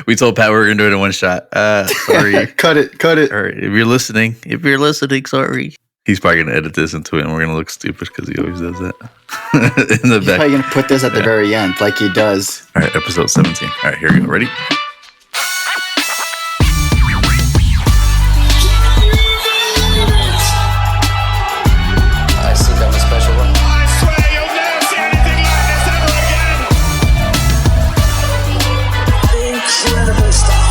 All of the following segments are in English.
We told Pat we were gonna do it in one shot. Sorry. Cut it. All right, if you're listening, sorry. He's probably gonna edit this into it, and we're gonna look stupid because he always does that. In the He's back. probably gonna put this at the very end, like he does. All right, episode 17. All right, here we go. Ready? I think I'm a special one. I swear you'll never see anything like this ever again. Incredible stuff.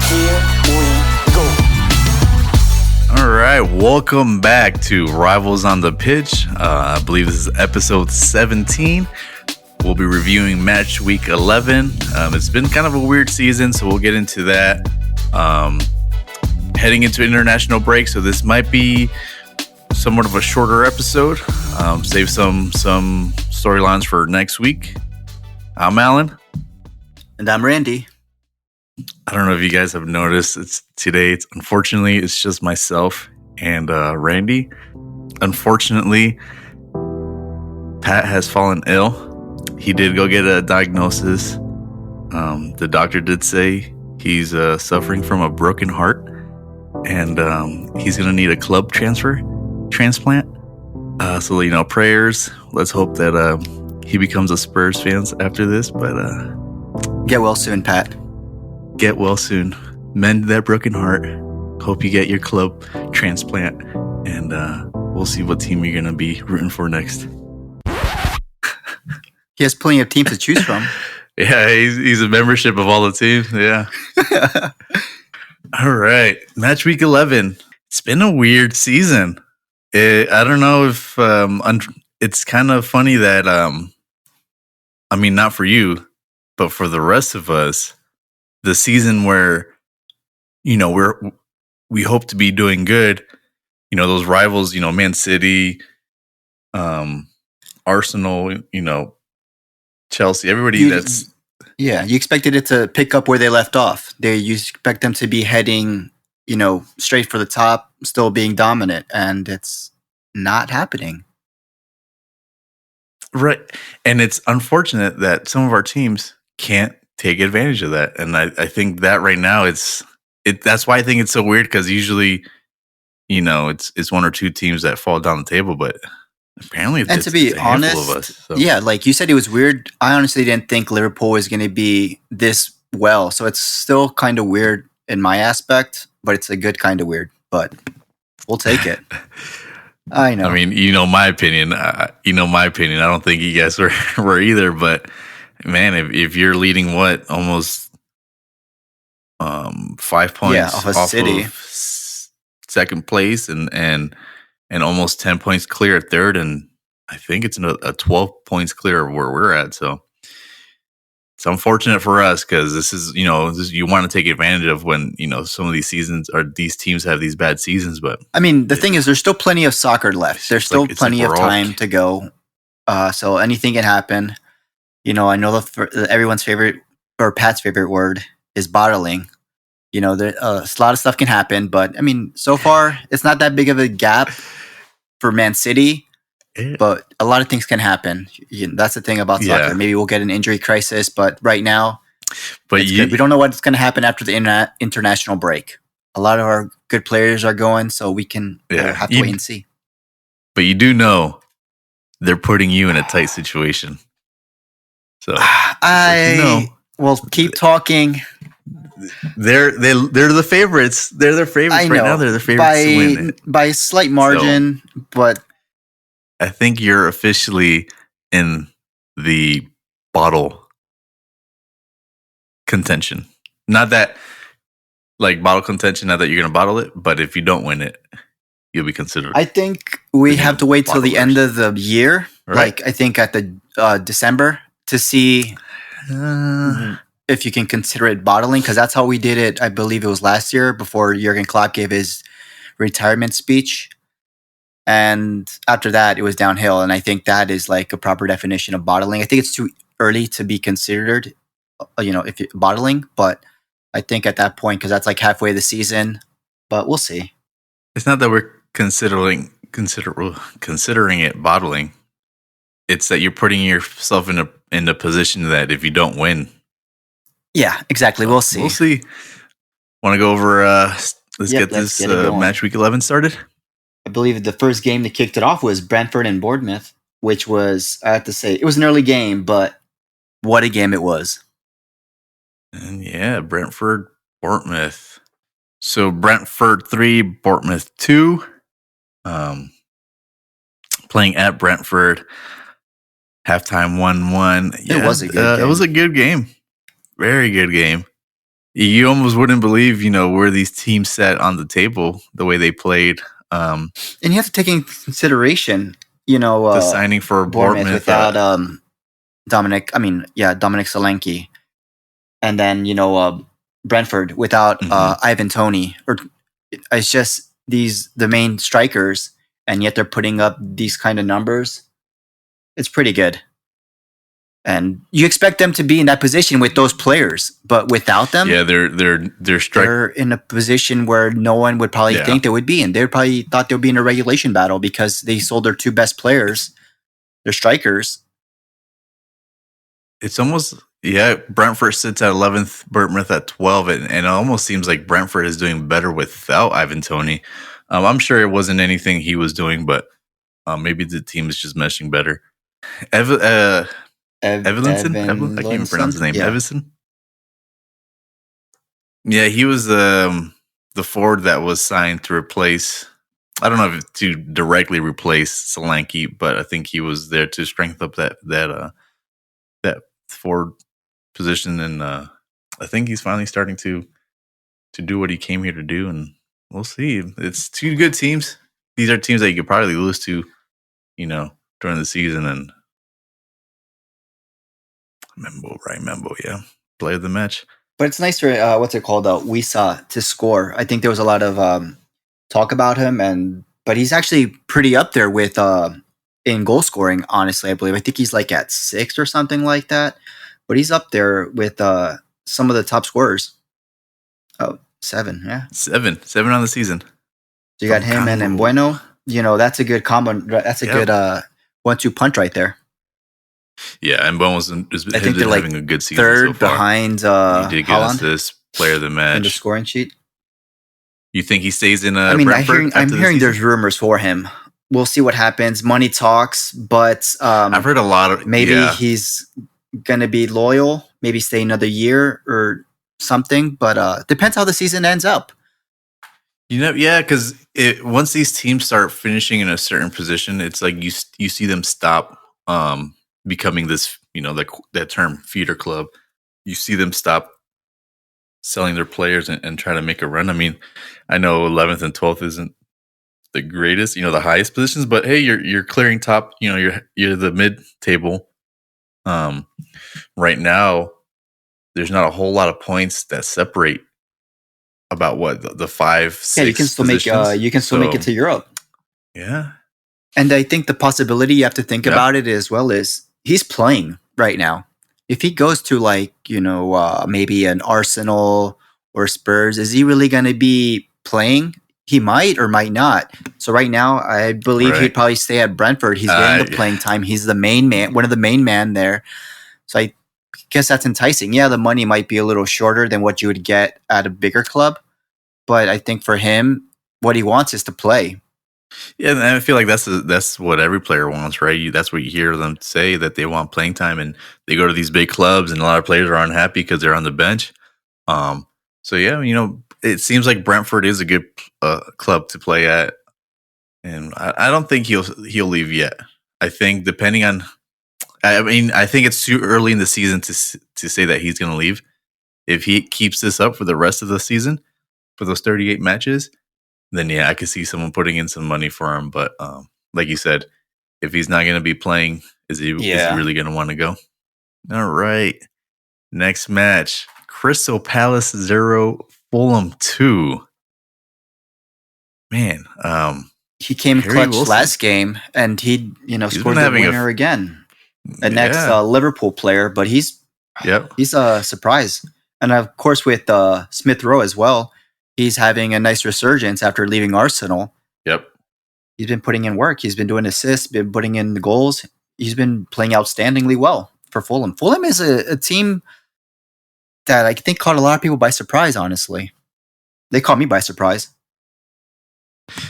Here we go. All right, welcome back to Rivals on the Pitch. I believe this is episode 17. We'll be reviewing match week 11. It's been kind of a weird season, so we'll get into that. Heading into international break, so this might be somewhat of a shorter episode. Save some storylines for next week. I'm Alan. And I'm Randy. I don't know if you guys have noticed, unfortunately it's just myself and Randy. Unfortunately, Pat has fallen ill. He did go get a diagnosis. The doctor did say he's suffering from a broken heart, and he's gonna need a club transplant. So prayers. Let's hope that he becomes a Spurs fan after this. But Get well soon, Pat. get well soon. Mend that broken heart. Hope you get your club transplant, and we'll see what team you're gonna be rooting for next. He has plenty of teams to choose from. Yeah, he's a membership of all the teams. Yeah. All right, match week 11. It's been a weird season. I don't know if it's kind of funny that not for you, but for the rest of us, the season where we hope to be doing good. Those rivals, Man City, Arsenal, Chelsea, everybody You expected it to pick up where they left off. You expect them to be heading, straight for the top, still being dominant, and it's not happening. Right. And it's unfortunate that some of our teams can't take advantage of that. And I think that right now that's why I think it's so weird, because usually, it's one or two teams that fall down the table, but apparently it's To be a handful honest, of us. So. yeah, like you said, it was weird. I honestly didn't think Liverpool was going to be this well. So it's still kind of weird in my aspect, but it's a good kind of weird. But we'll take it. I know. I mean, my opinion. I don't think you guys were either. But man, if you're leading almost 5 points off of off City, of second place, and almost 10 points clear at third, and I think it's a 12 points clear of where we're at. So it's unfortunate for us, because this is you want to take advantage of when some of these seasons or these teams have these bad seasons. But I mean, the thing is, there's still plenty of soccer left. There's still plenty of time to go. So anything can happen. I know everyone's favorite, or Pat's favorite word, is bottling. A lot of stuff can happen, but I mean, so far it's not that big of a gap for Man City. But a lot of things can happen. That's the thing about soccer. Yeah. Maybe we'll get an injury crisis, but right now, we don't know what's going to happen after the international break. A lot of our good players are going, so we can have to wait and see. But you do know they're putting you in a tight situation. So Well, keep talking. They're the favorites. They're their favorites right now. They're the favorites to win it. By a slight margin, but I think you're officially in the bottle contention. Not that bottle contention, not that you're going to bottle it, but if you don't win it, you'll be considered. I think we have to wait till the end of the year, right? I think at the December, to see if you can consider it bottling, because that's how we did it. I believe it was last year before Jurgen Klopp gave his retirement speech. And after that, it was downhill. And I think that is a proper definition of bottling. I think it's too early to be considered, if you're bottling. But I think at that point, because that's halfway of the season, but we'll see. It's not that we're considering it bottling. it's that you're putting yourself in a position that if you don't win, Yeah, exactly. We'll see. we'll see. Want to go over? Let's Yep, get let's this get it going. match week 11 started. I believe the first game that kicked it off was Brentford and Bournemouth, which was, I have to say, it was an early game, but what a game it was. And yeah, Brentford, Bournemouth. So Brentford 3, Bournemouth 2. Playing at Brentford. Halftime 1-1. It was a good game. It was a good game. Very good game. You almost wouldn't believe, where these teams sat on the table, the way they played. And you have to take into consideration, The signing for Bournemouth without Dominic Solanke. And then, Brentford without Ivan Toney. Or it's just the main strikers, and yet they're putting up these kind of numbers. It's pretty good. And you expect them to be in that position with those players, but without them, they're in a position where no one would probably think they would be in. They probably thought they would be in a regulation battle because they sold their two best players, their strikers. It's almost Brentford sits at 11th, Bournemouth at 12, and it almost seems like Brentford is doing better without Ivan Toney. I'm sure it wasn't anything he was doing, but maybe the team is just meshing better. Evanson? I can't even pronounce his name. Yeah. Evanson? Yeah, he was the forward that was signed to replace, I don't know if to directly replace Solanke, but I think he was there to strengthen up that forward position, and I think he's finally starting to do what he came here to do, and we'll see. It's two good teams. These are teams that you could probably lose to, during the season, and Membo, play of the match. But it's nice for Wisa to score. I think there was a lot of talk about him, but he's actually pretty up there with in goal scoring. Honestly, I believe. I think he's like at 6 or something like that. But he's up there with some of the top scorers. Oh, 7, yeah, 7 on the season. So you got him and Mbueno. That's a good combo. That's a good 1-2 punch right there. Yeah, and Bowen I think they're having a good season third so far. behind He did get us Haaland this player of the match. in the scoring sheet. You think he stays in Brentford? I'm hearing there's rumors for him. We'll see what happens. Money talks, but I've heard a lot of maybe he's gonna be loyal. Maybe stay another year or something. But depends how the season ends up. Because once these teams start finishing in a certain position, it's like you see them stop becoming this, that term feeder club. You see them stop selling their players and try to make a run. I mean, I know 11th and 12th isn't the greatest, the highest positions, but hey, you're clearing top. You're the mid table. Right now, there's not a whole lot of points that separate about what the 5, 6. Yeah, you can still make it to Europe. Yeah, and I think the possibility you have to think about it as well is he's playing right now. If he goes to maybe an Arsenal or Spurs, is he really going to be playing? He might or might not. So right now, I believe he'd probably stay at Brentford. He's getting the playing time. He's the main man, one of the main man there. So I guess that's enticing. Yeah, the money might be a little shorter than what you would get at a bigger club. But I think for him, what he wants is to play. Yeah, and I feel like that's what every player wants, right? That's what you hear them say, that they want playing time, and they go to these big clubs, and a lot of players are unhappy because they're on the bench. So yeah, it seems like Brentford is a good club to play at, and I don't think he'll leave yet. I think I think it's too early in the season to say that he's going to leave. If he keeps this up for the rest of the season, for those 38 matches, then yeah, I could see someone putting in some money for him. But like you said, if he's not going to be playing, is he really going to want to go? All right. Next match, Crystal Palace 0, Fulham 2. Man, he came clutch last game, and he scored the winner again. The next Liverpool player, but he's a surprise. And of course with Smith Rowe as well. He's having a nice resurgence after leaving Arsenal. Yep. He's been putting in work. He's been doing assists, been putting in the goals. he's been playing outstandingly well for Fulham. Fulham is a team that I think caught a lot of people by surprise, honestly. They caught me by surprise.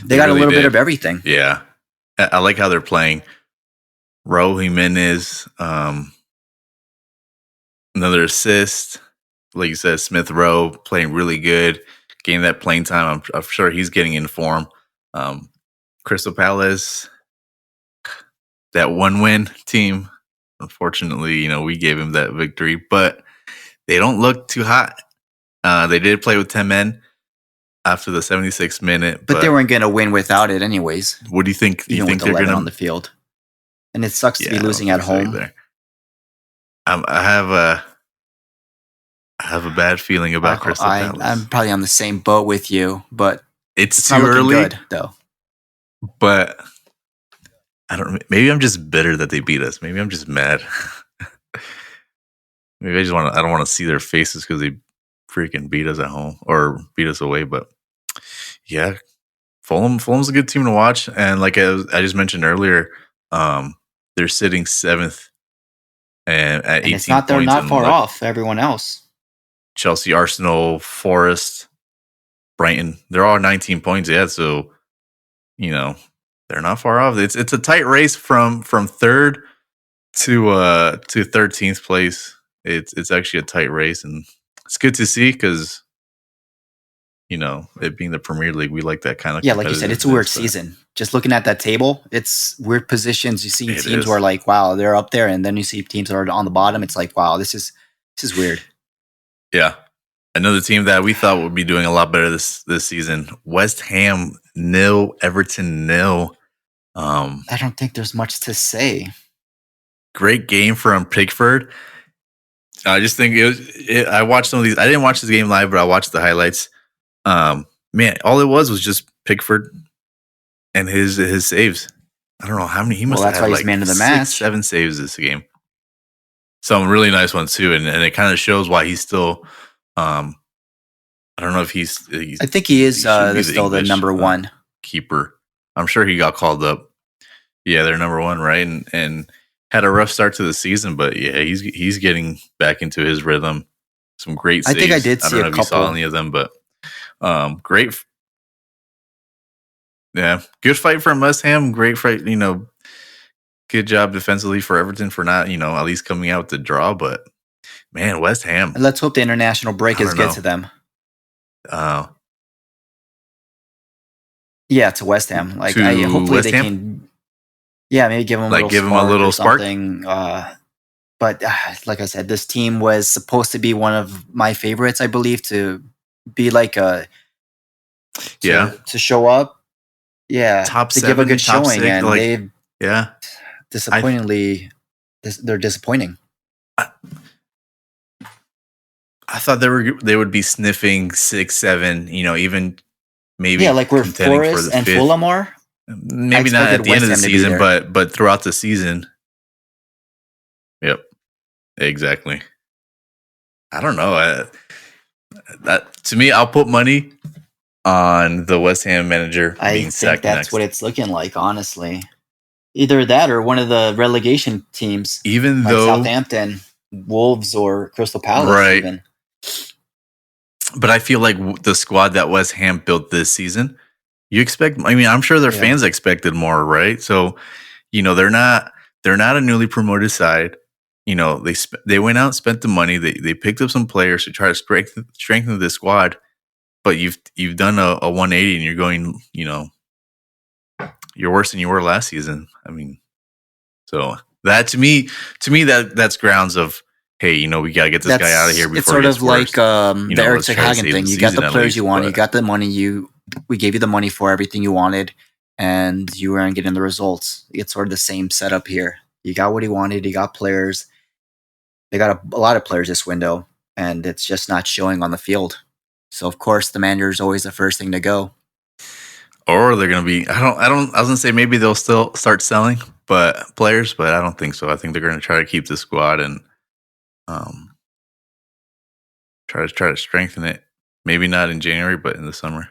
They got really a little bit did. of everything. Yeah. I like how they're playing. Raul Jimenez, another assist. Like you said, Smith Rowe playing really good, getting that playing time. I'm sure he's getting in form. Crystal Palace, that 1-win team. Unfortunately, we gave him that victory, but they don't look too hot. They did play with 10 men after the 76th minute. But they weren't going to win without it anyways. What do you think? Do you think they're going to on the field? And it sucks to be losing at home. I have a bad feeling about Crystal Palace. I'm probably on the same boat with you, but it's too early. Good, though. But I don't. Maybe I'm just bitter that they beat us. Maybe I'm just mad. Maybe I don't want to see their faces because they freaking beat us at home or beat us away. But yeah, Fulham's a good team to watch. And like I just mentioned earlier, they're sitting 7th and at 18 points. They're not far off everyone else. Chelsea, Arsenal, Forest, Brighton. They're all 19 points. Yeah, so they're not far off. It's a tight race from 3rd to 13th place. It's actually a tight race, and it's good to see because it being the Premier League, we like that kind of like you said, it's a weird season. Just looking at that table, it's weird positions. You see teams who are like, wow, they're up there, and then you see teams that are on the bottom. It's like, wow, this is weird. Yeah. Another team that we thought would be doing a lot better this season, West Ham 0, Everton 0. I don't think there's much to say. Great game from Pickford. I just think I watched some of these. I didn't watch this game live, but I watched the highlights. Man, all it was just Pickford and his saves. I don't know how many he must have. That's why he's man of the match. 7 saves this game. Some really nice ones too, and it kind of shows why he's still. I don't know if he's I think he is still the number 1 keeper. I'm sure he got called up. Yeah, they're number 1, right? And had a rough start to the season, but yeah, he's getting back into his rhythm. Some great saves. I think I did see I don't know a if couple. you saw any of them, but great. Yeah, good fight from West Ham. Great fight, good job defensively for Everton for not, at least coming out with the draw. But man, West Ham. Let's hope the international break is good to them. Yeah, to West Ham. Hopefully they can. Yeah, maybe give them a little spark. But like I said, this team was supposed to be one of my favorites, I believe, to be like to show up. Yeah, top to 7, give a good top showing, 6, and disappointingly, they're disappointing. I thought they would be sniffing 6, 7. Even maybe like where Forest and Fulham are. Maybe not at the end of the season, but throughout the season. Yep, exactly. I don't know. That to me, I'll put money on the West Ham manager being sacked next. I think that's what it's looking like, honestly. Either that or one of the relegation teams, even though Southampton, Wolves, or Crystal Palace, right? Even. But I feel like the squad that West Ham built this season, you expect. I mean, I'm sure their fans expected more, right? So, they're not a newly promoted side. They went out and spent the money. They picked up some players to try to strengthen the squad. But you've done a 180 and you're going, you're worse than you were last season. I mean, so that to me that's grounds of, hey, we got to get this guy out of here before it's sort of like the Eric Ten Hag thing. You got the players you want, you got the money, we gave you the money for everything you wanted, and you weren't getting the results. It's sort of the same setup here. You got what he wanted, you got players. They got a lot of players this window, and it's just not showing on the field. So of course the manager is always the first thing to go. Or they're going to be, I was going to say maybe they'll still start selling players, but I don't think so. I think they're going to try to keep the squad and try to strengthen it. Maybe not in January, but in the summer.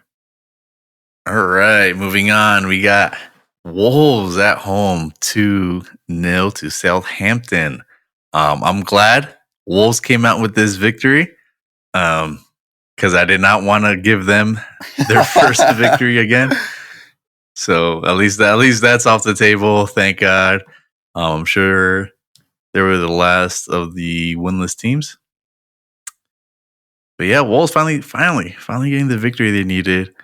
All right, moving on. We got Wolves at home 2-0 to Southampton. I'm glad Wolves came out with this victory because I did not want to give them their first victory again. So at least that's off the table. Thank God. I'm sure they were the last of the winless teams. But yeah, Wolves finally getting the victory they needed.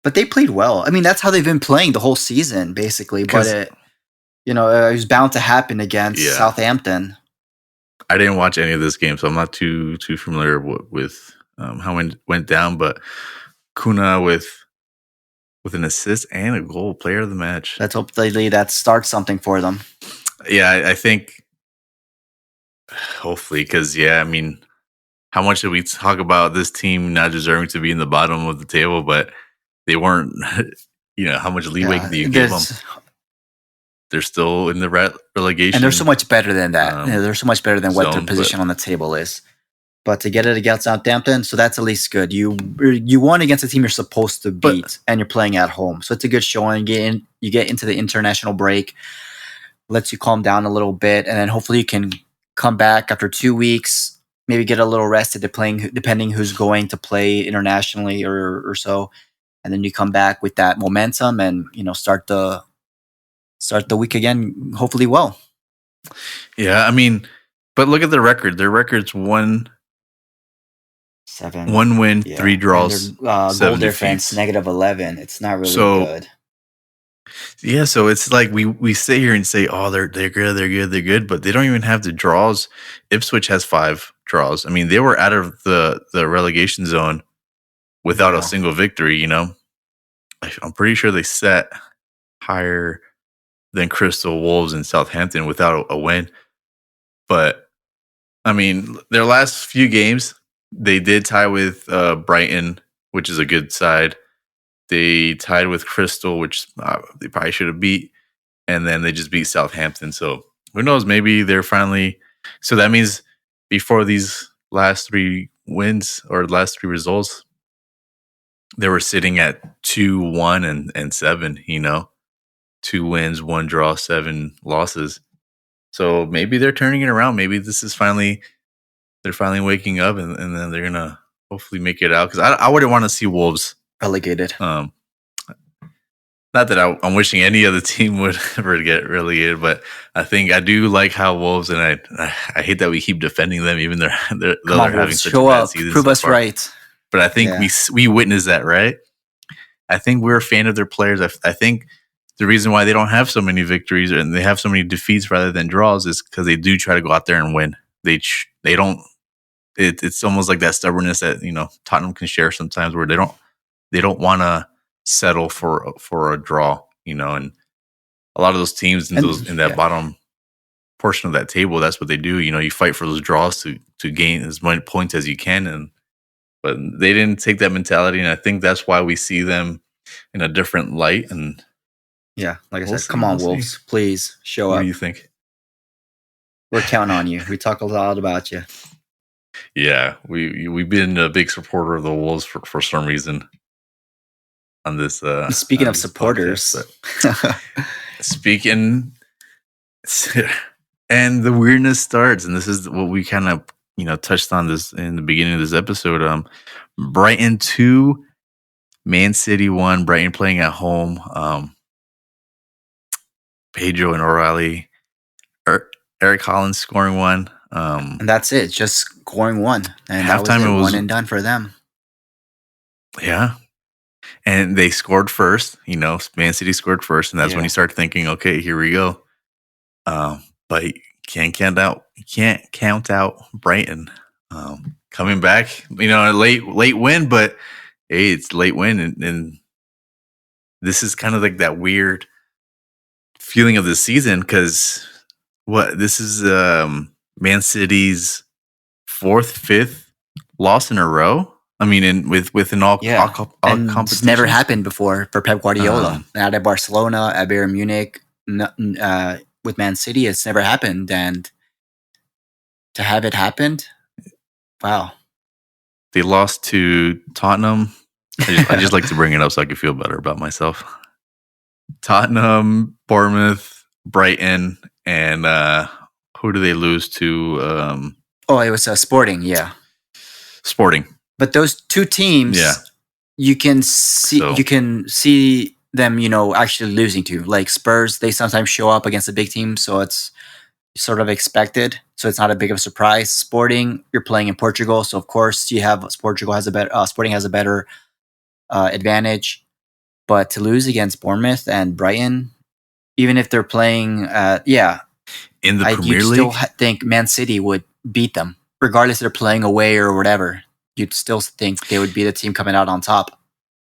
But they played well. I mean, that's how they've been playing the whole season, basically. But it was bound to happen against Southampton. I didn't watch any of this game, so I'm not too familiar with how it went down. But Kuna with an assist and a goal, player of the match. Let's hope that starts something for them. Yeah, I think hopefully, because I mean, how much did we talk about this team not deserving to be in the bottom of the table, but they weren't. How much leeway do you give them? They're still in the relegation, and they're so much better than that. They're so much better than what their position on the table is. But to get it against Southampton, so that's at least good. You won against a team you're supposed to beat, and you're playing at home, so it's a good showing. You get into the international break, lets you calm down a little bit, and then hopefully you can come back after 2 weeks. Maybe get a little rested, depending who's going to play internationally or so, and then you come back with that momentum and start the week again, hopefully well. Yeah, I mean, but look at their record. Their record's 1 win, 3 draws, goal difference -11. It's not really good. Yeah, so it's like we sit here and say, oh, they're good, but they don't even have the draws. Ipswich has 5 draws. I mean, they were out of the relegation zone without a single victory. I'm pretty sure they set higher than Crystal, Wolves, and Southampton without a win. But I mean, their last few games, they did tie with Brighton, which is a good side. They tied with Crystal, which they probably should have beat. And then they just beat Southampton. So who knows? Maybe they're finally. So that means before these last 3 wins or last 3 results, they were sitting at 2-1 and 7, 2 wins, 1 draw, 7 losses. So maybe they're turning it around. Maybe this is they're finally waking up and then they're going to hopefully make it out. Because I wouldn't want to see Wolves relegated. Not that I'm wishing any other team would ever get relegated, but I think I do like how Wolves, and I hate that we keep defending them, even though they're having such a bad season. Prove us right. But I think we witnessed that, right? I think we're a fan of their players. I think the reason why they don't have so many victories and they have so many defeats rather than draws is because they do try to go out there and win. They don't. It's almost like that stubbornness that Tottenham can share sometimes, where they don't want to settle for a draw, and a lot of those teams in that bottom portion of that table, that's what they do. You fight for those draws to gain as many points as you can, but they didn't take that mentality, and I think that's why we see them in a different light. And like I said, come on, Wolves, please show up. What do you think? We're counting on you. We talk a lot about you. Yeah, we've been a big supporter of the Wolves for some reason. On this, speaking of supporters, speaking, and the weirdness starts, and this is what we kind of touched on this in the beginning of this episode. Brighton 2, Man City 1. Brighton playing at home. Pedro and O'Reilly, Eric Hollins scoring 1. And that's it, just scoring 1, and halftime it was 1 and done for them. Yeah. And they scored first, Man City scored first, and that's when you start thinking, okay, here we go. But you can't count out Brighton coming back. A late win, but hey, it's late win, and this is kind of like that weird feeling of the season because this is Man City's 4th, 5th loss in a row. I mean, within all competitions. It's never happened before for Pep Guardiola. Not at Barcelona, at Bayern Munich, with Man City, it's never happened. And to have it happened, wow. They lost to Tottenham. I just like to bring it up so I can feel better about myself. Tottenham, Bournemouth, Brighton, and who do they lose to? Oh, it was Sporting, yeah. Sporting. But those two teams, Yeah. you can see them, actually losing to. Like Spurs, they sometimes show up against a big team, so it's sort of expected. So it's not a big of a surprise. Sporting, you're playing in Portugal, so of course Portugal has a better Sporting has a better advantage. But to lose against Bournemouth and Brighton, even if they're playing, in the Premier you'd League, still think Man City would beat them, regardless if they're playing away or whatever. You'd still think they would be the team coming out on top.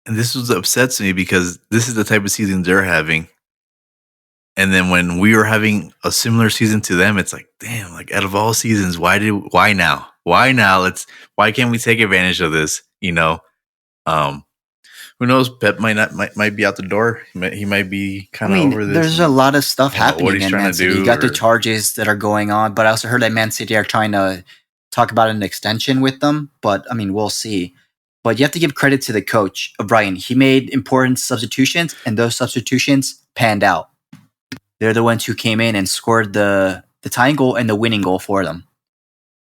and this was upsets me because this is the type of season they're having. And then when we were having a similar season to them, it's like, damn, like out of all seasons, why now? Why now? Why can't we take advantage of this? Who knows? Pep might be out the door. He might be kind of over this. There's a lot of stuff happening what he's in trying Man to City. do, You got the or- charges that are going on, but I also heard that Man City are trying to talk about an extension with them. But we'll see. But you have to give credit to the coach of Brighton. He made important substitutions, and those substitutions panned out. They're the ones who came in and scored the tying goal and the winning goal for them.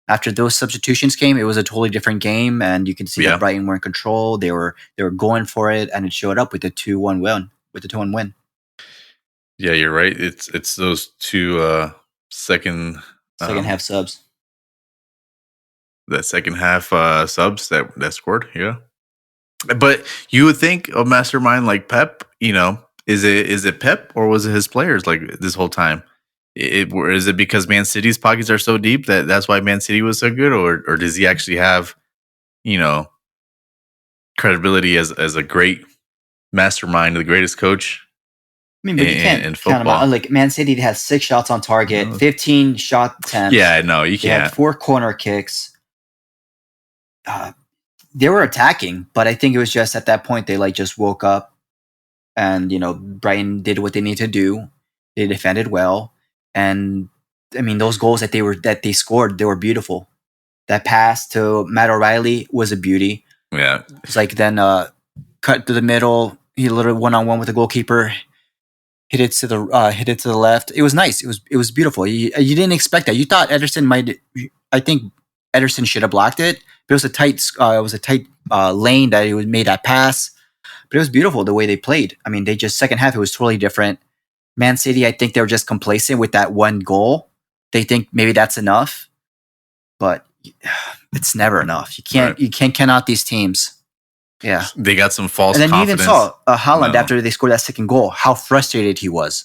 After those substitutions came, it was a totally different game, and you can see that Brighton were in control. They were going for it, and it showed up with the 2-1 win. Yeah, you're right. It's those two second half subs. That second half subs that scored. Yeah, but you would think a mastermind like Pep, is it Pep or was it his players like this whole time? Is it because Man City's pockets are so deep that's why Man City was so good, or does he actually have, credibility as a great mastermind, the greatest coach? But you can't in count them football. out. Like Man City has 6 shots on target, 15 shot attempts. Yeah, no, you They had can't. 4 corner kicks. They were attacking, but I think it was just at that point they just woke up, and Brighton did what they need to do. They defended well, and those goals that they scored, they were beautiful. That pass to Matt O'Reilly was a beauty. Yeah, It's like then cut to the middle. He literally 1-on-1 with the goalkeeper. Hit it to the left. It was nice. It was beautiful. You didn't expect that. You thought Ederson might. I think Ederson should have blocked it. But it was a tight lane that he made that pass. But it was beautiful the way they played. They just second half it was totally different. Man City, I think they were just complacent with that one goal. They think maybe that's enough, but it's never enough. You can't count out these teams. Yeah, they got some false. And then confidence. you even saw Haaland after they scored that second goal, how frustrated he was.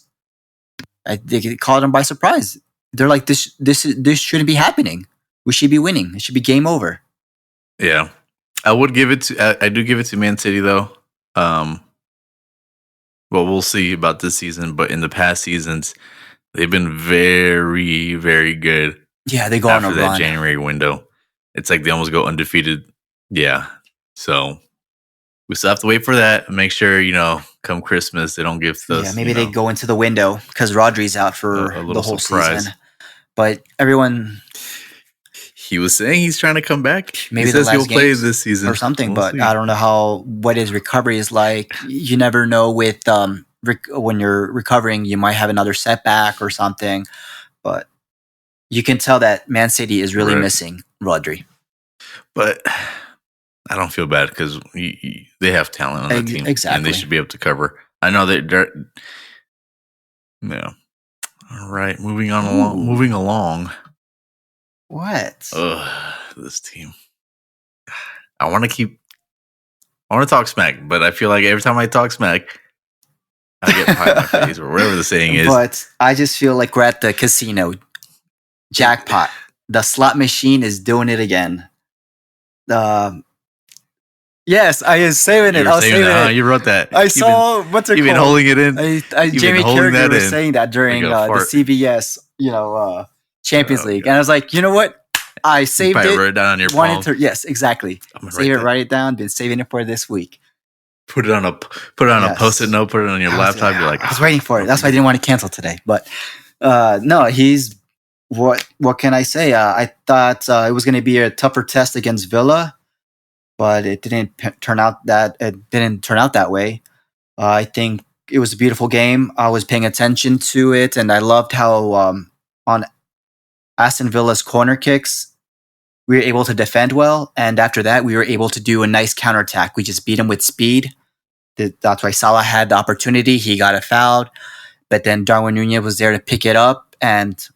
They caught him by surprise. They're like, this shouldn't be happening. We should be winning. It should be game over. Yeah, I would give it to. I do give it to Man City though. Well, we'll see about this season, but in the past seasons, they've been very, very good. Yeah, they go on a after that run. January window. It's like they almost go undefeated. Yeah, so we still have to wait for that and make sure come Christmas they don't give us. Yeah, maybe they go into the window because Rodri's out for a the little whole surprise. season. But everyone, He was saying he's trying to come back. Maybe he the says he'll last play games this season or something, We'll but see. I don't know what his recovery is like. You never know with when you're recovering, you might have another setback or something. But you can tell that Man City is really Right. missing Rodri. But I don't feel bad because they have talent on the team, exactly. and they should be able to cover. I know they're yeah. All right, moving along. What? This team. I want to talk smack, but I feel like every time I talk smack, I get pie in my face or whatever the saying is. But I just feel like we're at the casino. Jackpot. The slot machine is doing it again. Yes, I was saving it. I was saving it. You wrote that. I saw what's it You've been called? holding it in. Jamie holding that Carragher was in saying that during like a the fart. CBS, Champions Oh, League, God. and I was like, you know what? I saved Probably it. write it down on your Wanted palm. to, yes, exactly. I'm gonna Save it, that. write it down. Been saving it for this week. Put it on a Yes. post-it note. Put it on your laptop. You're like, I was waiting for it. That's why I didn't want to cancel today. But no, he's what can I say? I thought it was going to be a tougher test against Villa, but it didn't turn out that way. I think it was a beautiful game. I was paying attention to it, and I loved how on Aston Villa's corner kicks, we were able to defend well, and after that, we were able to do a nice counterattack. We just beat him with speed. That's why Salah had the opportunity. He got a foul, but then Darwin Nunez was there to pick it up, and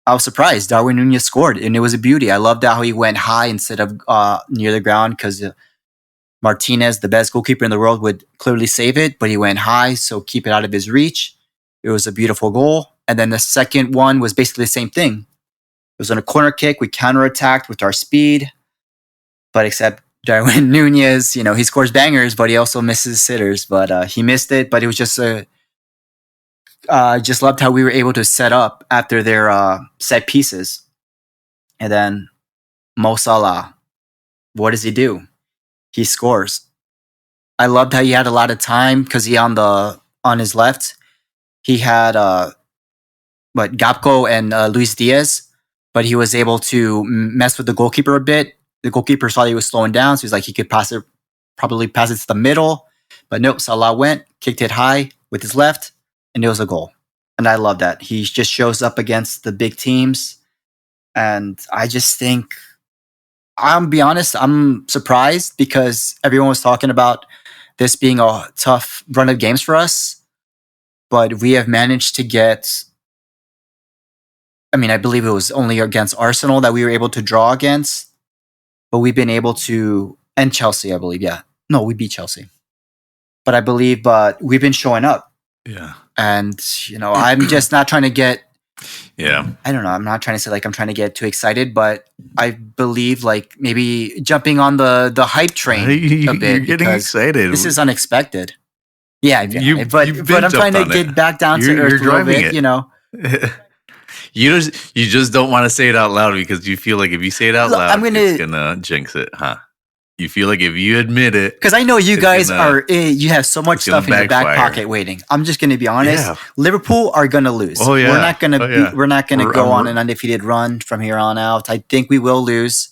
I was surprised. Darwin Nunez scored, and it was a beauty. I loved how he went high instead of near the ground, because Martinez, the best goalkeeper in the world, would clearly save it, but he went high, so keep it out of his reach. It was a beautiful goal. And then the second one was basically the same thing. It was on a corner kick. We counterattacked with our speed, but except Darwin Nunez, he scores bangers, but he also misses sitters. But he missed it. But it was just just loved how we were able to set up after their set pieces. And then Mo Salah, what does he do? He scores. I loved how he had a lot of time because he on his left, he had Gapco and Luis Diaz, but he was able to mess with the goalkeeper a bit. The goalkeeper saw that he was slowing down, so he's like he could probably pass it to the middle, but nope. Salah went, kicked it high with his left, and it was a goal. And I love that he just shows up against the big teams, and I just think. I'll be honest, I'm surprised because everyone was talking about this being a tough run of games for us. But we have managed to get, I believe it was only against Arsenal that we were able to draw against. But we've been able to, and Chelsea, I believe, yeah. No, we beat Chelsea. But I believe we've been showing up. Yeah. And, I'm just not trying to get, yeah. I don't know. I'm not trying to say I'm trying to get too excited, but I believe maybe jumping on the hype train a bit. You're getting excited. This is unexpected. Yeah, but I'm trying to get back down to earth a little bit. You just don't want to say it out loud because you feel like if you say it out loud, it's gonna jinx it, huh? You feel like if you admit it, because I know you guys you have so much stuff in your back pocket waiting. I'm just going to be honest. Yeah. Liverpool are going to lose. Oh yeah, we're not going to go on an undefeated run from here on out. I think we will lose,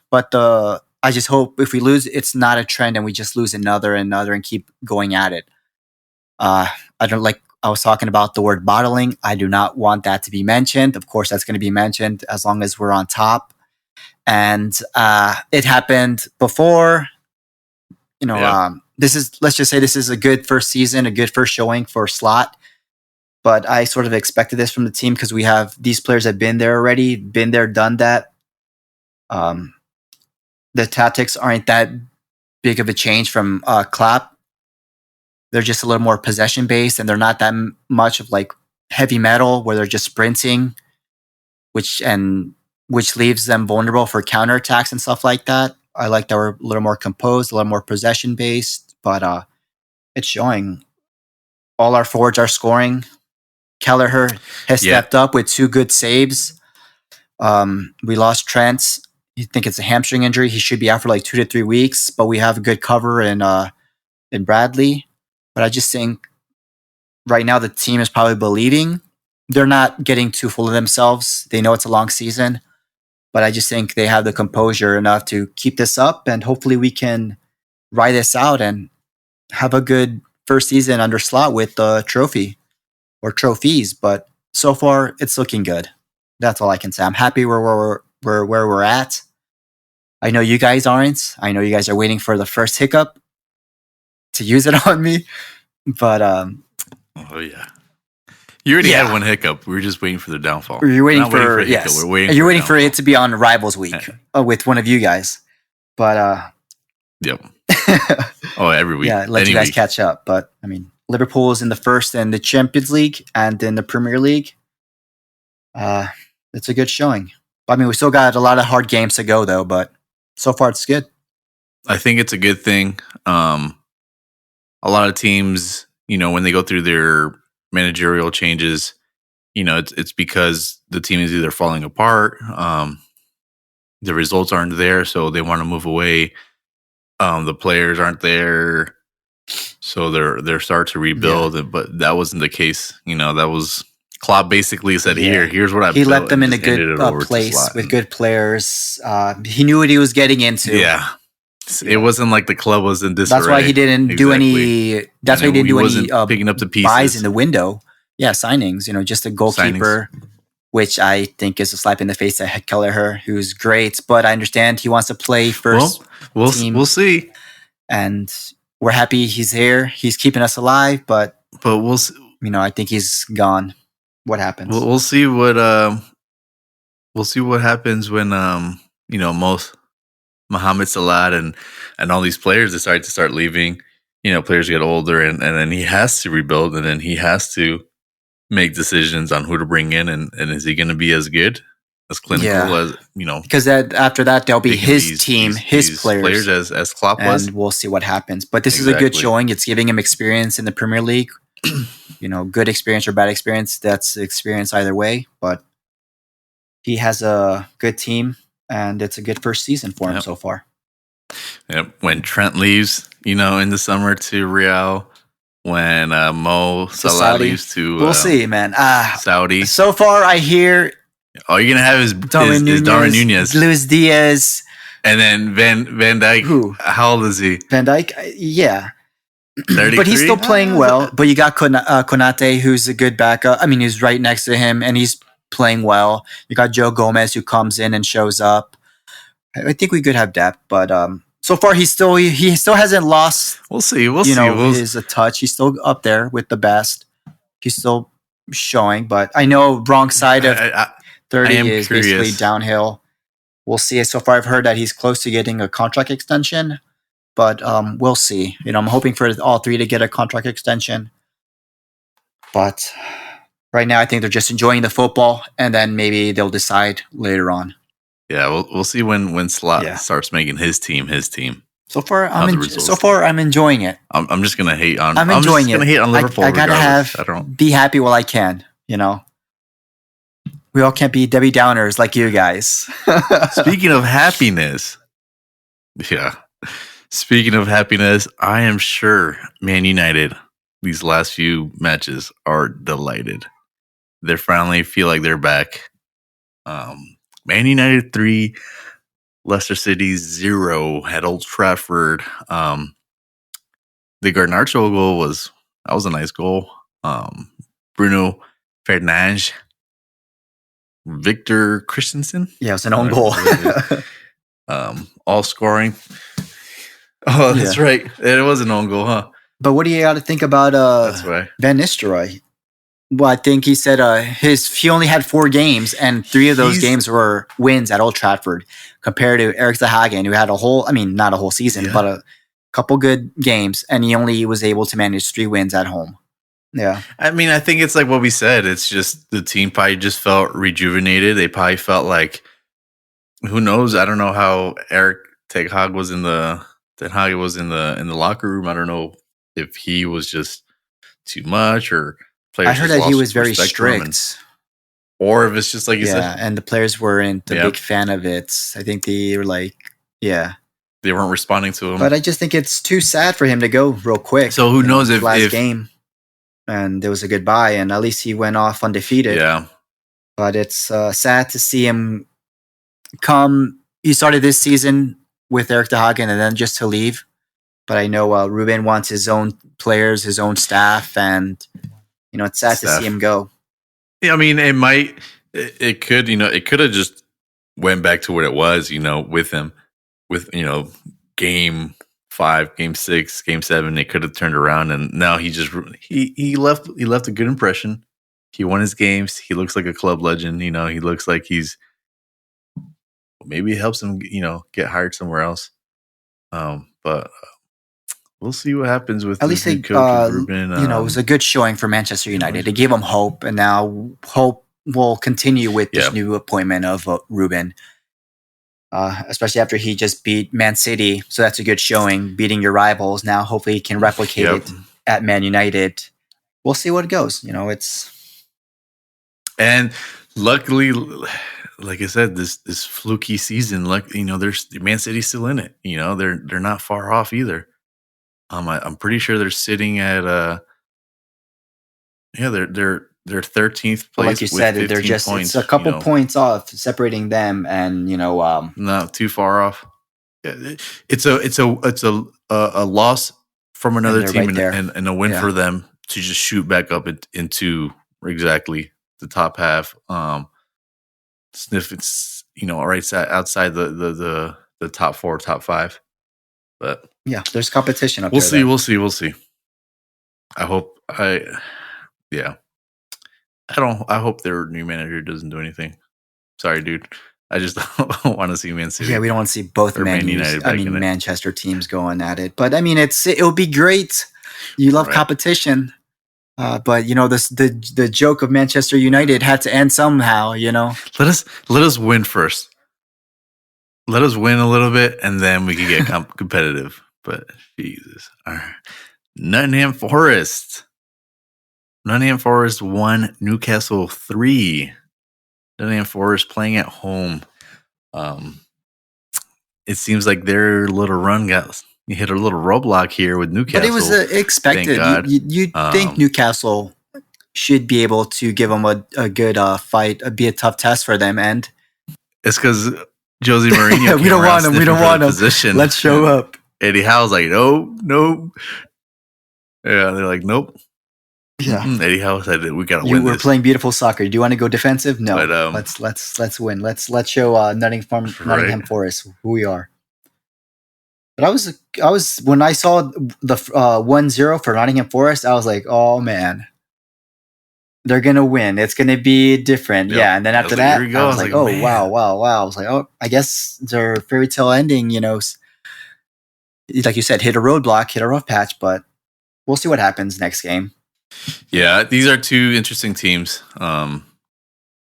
but I just hope if we lose, it's not a trend and we just lose another and keep going at it. I don't like. I was talking about the word bottling. I do not want that to be mentioned. Of course, that's going to be mentioned as long as we're on top. And it happened before, let's just say this is a good first season, a good first showing for Slot. But I sort of expected this from the team because we have these players that have been there already, been there, done that. The tactics aren't that big of a change from Klopp. They're just a little more possession based, and they're not that much of heavy metal where they're just sprinting, which leaves them vulnerable for counterattacks and stuff like that. I like that we're a little more composed, a little more possession based, but it's showing. All our forwards are scoring. Kelleher has stepped up with 2 good saves. We lost Trent. You think it's a hamstring injury. He should be out for 2 to 3 weeks, but we have a good cover in Bradley. But I just think right now the team is probably believing. They're not getting too full of themselves. They know it's a long season. But I just think they have the composure enough to keep this up, and hopefully we can ride this out and have a good first season under Slot with the trophy or trophies. But so far, it's looking good. That's all I can say. I'm happy where we're at. I know you guys aren't. I know you guys are waiting for the first hiccup to use it on me. But oh yeah. You already had one hiccup. We were just waiting for the downfall. You're waiting for yes. We're waiting. You're waiting for it to be on Rivals Week with one of you guys. But yep. Every week. Yeah, let you guys catch up. But Liverpool is in the first in the Champions League and in the Premier League. It's a good showing. We still got a lot of hard games to go though. But so far, it's good. I think it's a good thing. A lot of teams, when they go through their managerial changes, it's because the team is either falling apart, the results aren't there, so they want to move away. The players aren't there, so they're start to rebuild. Yeah. But that wasn't the case. That was Klopp basically said, "Here's what I've." He left them in a good place with good players. He knew what he was getting into. Yeah. It wasn't like the club was in disarray. That's why he didn't do any. That's why he didn't do any picking up the pieces. buys in the window. Yeah, signings. Just a goalkeeper, which I think is a slap in the face at Kelleher, who's great. But I understand he wants to play first. We'll see. And we're happy he's here. He's keeping us alive. But we'll see. I think he's gone. What happens? We'll see what happens when most Mohamed Salah and all these players decide to start leaving. Players get older and then he has to rebuild and then he has to make decisions on who to bring in and is he going to be as good, as clinical as because after that there'll be his team, his players as Klopp was, and we'll see what happens. But this is a good showing. It's giving him experience in the Premier League. Good experience or bad experience. That's experience either way. But he has a good team, and it's a good first season for him so far. Yep. When Trent leaves, in the summer to Real. When Mo Salah leaves to we'll see, man. Saudi. So far, I hear all you're gonna have is Darwin Nunez, Luis Diaz, and then Van Dijk. Who? How old is he? Van Dijk, yeah. 33? But he's still playing well. But you got Konate, who's a good backup. I mean, he's right next to him, and he's playing well. You got Joe Gomez, who comes in and shows up. I think we could have depth, but so far he still hasn't lost. We'll see. His touch. He's still up there with the best. He's still showing, but I know wrong side of 30 is basically downhill. We'll see. So far, I've heard that he's close to getting a contract extension. But we'll see. I'm hoping for all three to get a contract extension. But right now, I think they're just enjoying the football, and then maybe they'll decide later on. Yeah, we'll see when Slot starts making his team. So far, I'm enjoying it. I'm just gonna hate on. I'm enjoying it. Gonna hate on Liverpool. I gotta be happy while I can. We all can't be Debbie Downers like you guys. Speaking of happiness, yeah. Speaking of happiness, I am sure Man United, these last few matches, are delighted. They finally feel like they're back. Man United 3, Leicester City 0 at Old Trafford. The Garnacho goal was a nice goal. Bruno Fernandes, Victor Christensen. Yeah, it was an own goal. All scoring. Oh, that's right. It was an own goal, huh? But what do you got to think about that's right. Van Nistelrooy? Well, I think he said he only had 4 games, and 3 of those games were wins at Old Trafford, compared to Erik ten Hag, who had not a whole season, but a couple good games, and he only was able to manage 3 wins at home. Yeah. I mean, I think it's like what we said. It's just the team probably just felt rejuvenated. They probably felt like, who knows? I don't know how Erik ten Hag was in the locker room. I don't know if he was just too much or players. I heard that he was very strict, or if it's just like you said. And the players weren't a big fan of it. I think they were like, they weren't responding to him. But I just think it's too sad for him to go real quick. So who knows if last game, and there was a goodbye, and at least he went off undefeated. Yeah, but it's sad to see him come. He started this season with Erik ten Hag and then just to leave. But I know Ruben wants his own players, his own staff, and it's sad to see him go. Yeah, I mean, it could have just went back to what it was, with him, with game 5, game 6, game 7. It could have turned around, and now he left a good impression. He won his games. He looks like a club legend. He looks like maybe it helps him, get hired somewhere else. But we'll see what happens with at least new coach Ruben. It was a good showing for Manchester United. It gave him hope, and now hope will continue with this new appointment of Ruben. Especially after he just beat Man City, so that's a good showing. Beating your rivals, now hopefully he can replicate it at Man United. We'll see what it goes. And luckily, like I said, this fluky season, there's Man City's still in it. They're not far off either. I'm pretty sure they're sitting at they're 13th place. Like you said, they're just points, it's a couple points off separating them, and not too far off. it's a loss from another they're team right there. and a win Yeah. for them to just shoot back up into exactly the top half. Sniff, it's right outside the top 4, top 5, but Yeah, there's competition up we'll there. see. though. We'll see. I hope I hope their new manager doesn't do anything. Sorry, dude. I just don't want to see Man City. Yeah, we don't want to see both Or Man United back in it. Manchester teams going at it. But I mean, it'll be great. You love Right. competition, but the joke of Manchester United had to end somehow. Let us win first. Let us win a little bit, and then we can get competitive. But Jesus, all right. Nottingham Forest 1, Newcastle 3. Nottingham Forest playing at home. It seems like their little run hit a little roadblock here with Newcastle. But it was expected. God. You'd think Newcastle should be able to give them a good fight, be a tough test for them. And it's because Jose Mourinho. we don't want him. We don't want him. Position. Let's show up. Eddie Howe's like, nope. Yeah, they're like, nope. Yeah. Eddie Howe said that we gotta win. We're this. playing beautiful soccer. Do you want to go defensive? No. But, let's win. Let's show Nottingham Forest who we are. But I was when I saw the 1-0 for Nottingham Forest, I was like, oh man, they're gonna win. It's gonna be different. Yep. Yeah. And then after that, I was like, oh man. wow. I was like, oh, I guess their fairy tale ending. Like you said, hit a roadblock, hit a rough patch, but we'll see what happens next game. Yeah, these are two interesting teams.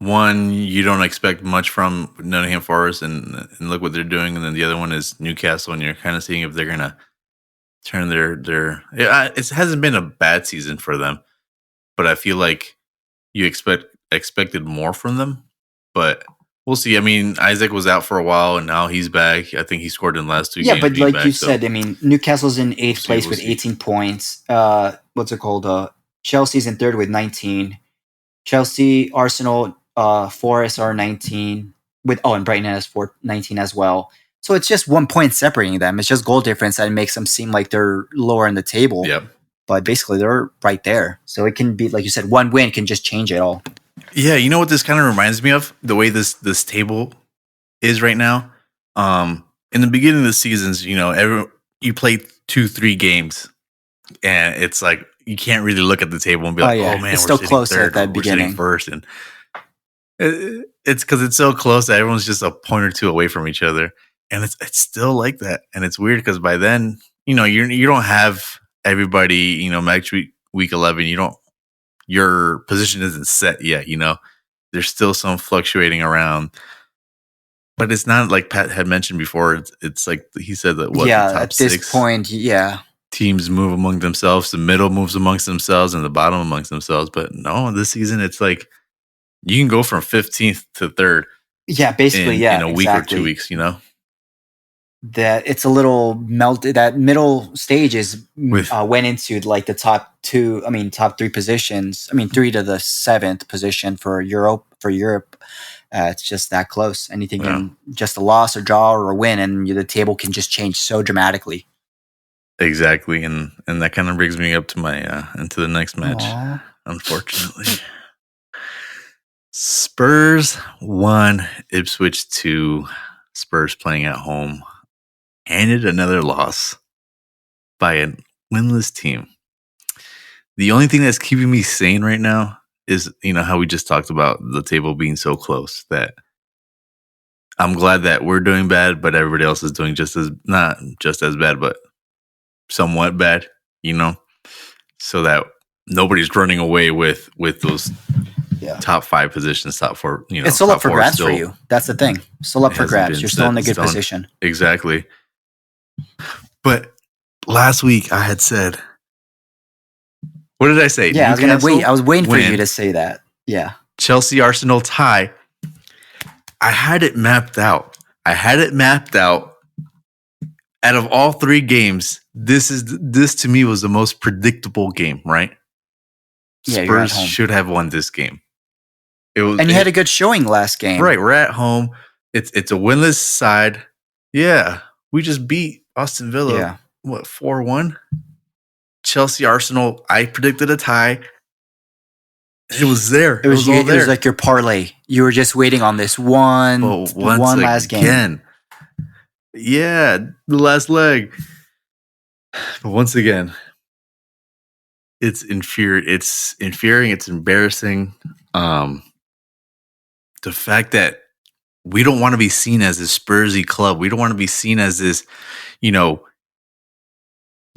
One you don't expect much from Nottingham Forest, and look what they're doing, and then the other one is Newcastle, and you're kind of seeing if they're gonna turn their. It hasn't been a bad season for them, but I feel like you expected more from them, but we'll see. I mean, Isaac was out for a while, and now he's back. I think he scored in the last 2 games. Yeah, but like you said, I mean, Newcastle's in 8th place with 18 points. What's it called? Chelsea's in 3rd with 19. Chelsea, Arsenal, Forest are 19 and Brighton has 19 as well. So it's just 1 point separating them. It's just goal difference that makes them seem like they're lower in the table. Yep. But basically they're right there. So it can be, like you said, one win can just change it all. Yeah, you know what this kind of reminds me of? The way this table is right now. In the beginning of the seasons, you play 2-3 games, and it's like you can't really look at the table and be like, "Oh man, it's we're still close third, at that beginning first." And it's because it's so close that everyone's just a point or two away from each other, and it's still like that. And it's weird because by then, you don't have everybody. Match week 11, your position isn't set yet. There's still some fluctuating around. But it's not like Pat had mentioned before. It's like he said that the top at this 6 point, teams move among themselves. The middle moves amongst themselves, and the bottom amongst themselves. But no, this season it's like you can go from 15th to 3rd. Yeah, basically, in a week or 2 weeks. That it's a little melted. That middle stage went into like the top 3 positions. 3 to the 7th position for Europe. It's just that close. Anything can just a loss or draw or a win, and the table can just change so dramatically. Exactly, and that kind of brings me up to my into the next match. Aww. Unfortunately, Spurs 1, Ipswich 2. Spurs playing at home handed another loss by a winless team. The only thing that's keeping me sane right now is, how we just talked about the table being so close, that I'm glad that we're doing bad, but everybody else is doing not just as bad, but somewhat bad, so that nobody's running away with those top 5 positions, top 4. It's still up for grabs for you. That's the thing. Still up for grabs. You're still in a good position. Exactly. But last week I had said, what did I say? Yeah, I was waiting for you to say that. Yeah. Chelsea Arsenal tie. I had it mapped out. Out of all 3 games, this to me was the most predictable game, right? Yeah, Spurs should have won this game. You had a good showing last game. Right, we're at home. It's a winless side. Yeah. We just beat Aston Villa. Yeah. What, 4-1? Chelsea, Arsenal. I predicted a tie. It was there. It was all there. It was like your parlay. You were just waiting on this one last game. Yeah, the last leg. But once again, it's infuriating. It's embarrassing. The fact that we don't want to be seen as this Spursy club. We don't want to be seen as this,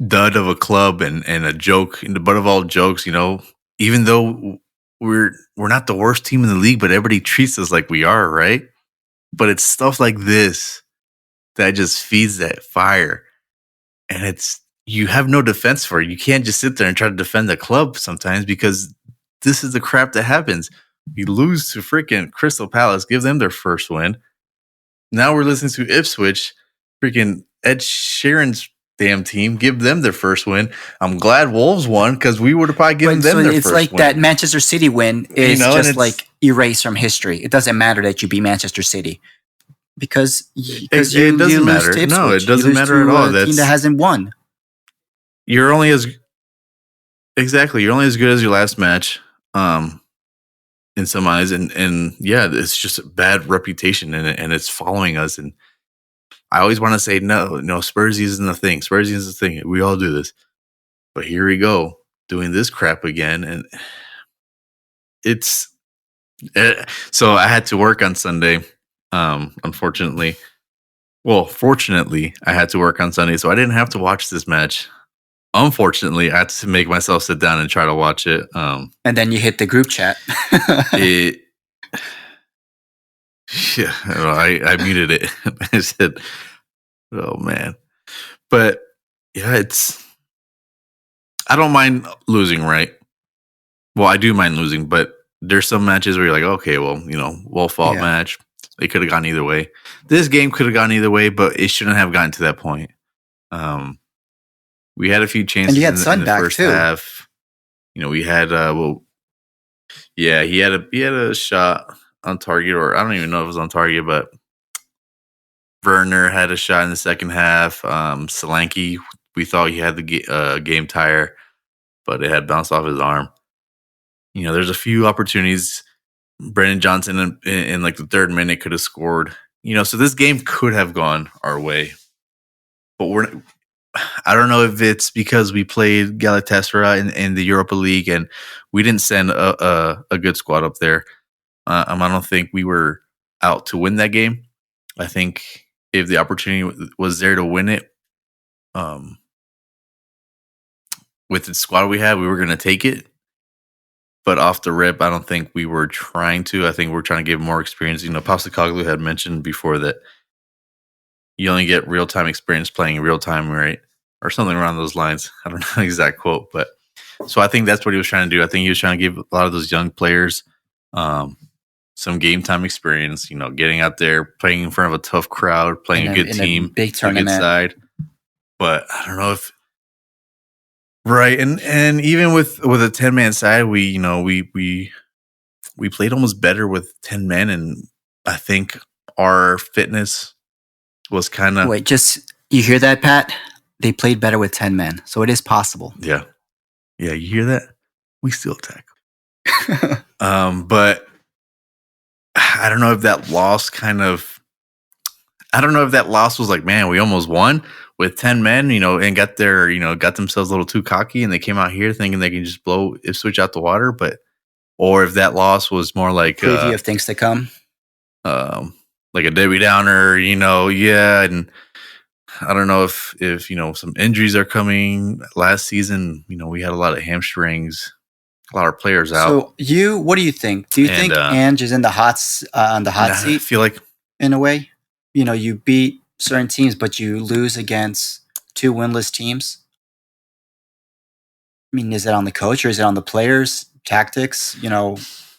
dud of a club and a joke, in the butt of all jokes. Even though we're not the worst team in the league, but everybody treats us like we are, right? But it's stuff like this that just feeds that fire, and you have no defense for it. You can't just sit there and try to defend the club sometimes, because this is the crap that happens. We lose to freaking Crystal Palace, give them their first win. Now we're listening to Ipswich, freaking Ed Sheeran's damn team, give them their first win. I'm glad Wolves won, because we would have probably given them their first win. It's like that Manchester City win is just like erased from history. It doesn't matter that you beat Manchester City, because it doesn't matter. No, it doesn't matter at all. That's a team that hasn't won. You're only as good as your last match, in some eyes, and yeah, it's just a bad reputation, and it's following us. And I always want to say no, Spursy isn't the thing. Spursy is the thing. We all do this, but here we go doing this crap again, and it's so I had to work on Sunday. Unfortunately, fortunately, I had to work on Sunday, so I didn't have to watch this match. Unfortunately, I had to make myself sit down and try to watch it. And then you hit the group chat. I muted it. I said, "Oh man," but yeah, I don't mind losing, right? Well, I do mind losing, but there's some matches where you're like, okay, well fought match. It could have gone either way. This game could have gone either way, but it shouldn't have gotten to that point. We had a few chances, and you had in the first too. half. We had he had a shot on target, or I don't even know if it was on target, but Werner had a shot in the second half. Solanke, we thought he had the game tire, but it had bounced off his arm. There's a few opportunities. Brennan Johnson in like the third minute could have scored. So this game could have gone our way, but I don't know if it's because we played Galatasaray in the Europa League and we didn't send a good squad up there. I don't think we were out to win that game. I think if the opportunity was there to win it, with the squad we had, we were going to take it. But off the rip, I don't think we were trying to. I think we're trying to give more experience. Postecoglou had mentioned before that you only get real-time experience playing in real time, right? Or something around those lines. I don't know the exact quote, but so I think that's what he was trying to do. I think he was trying to give a lot of those young players some game time experience, getting out there, playing in front of a tough crowd, playing a good team, big tournament, a good side. But I don't know if right, and even with a 10-man side, we played almost better with 10 men, and I think our fitness was kind of you hear that, Pat? They played better with 10 men, so it is possible. Yeah, you hear that? We still attack. But I don't know if that loss was like, man, we almost won with 10 men, and got themselves a little too cocky, and they came out here thinking they can just blow Ipswich out the water, or if that loss was more like preview of things to come, like a Debbie Downer, and I don't know if some injuries are coming. Last season, we had a lot of hamstrings, a lot of players out. So what do you think? Do you think Ange is in the hot seat? I feel like, in a way, you beat certain teams, but you lose against two winless teams. I mean, is it on the coach or is it on the players? Tactics, That's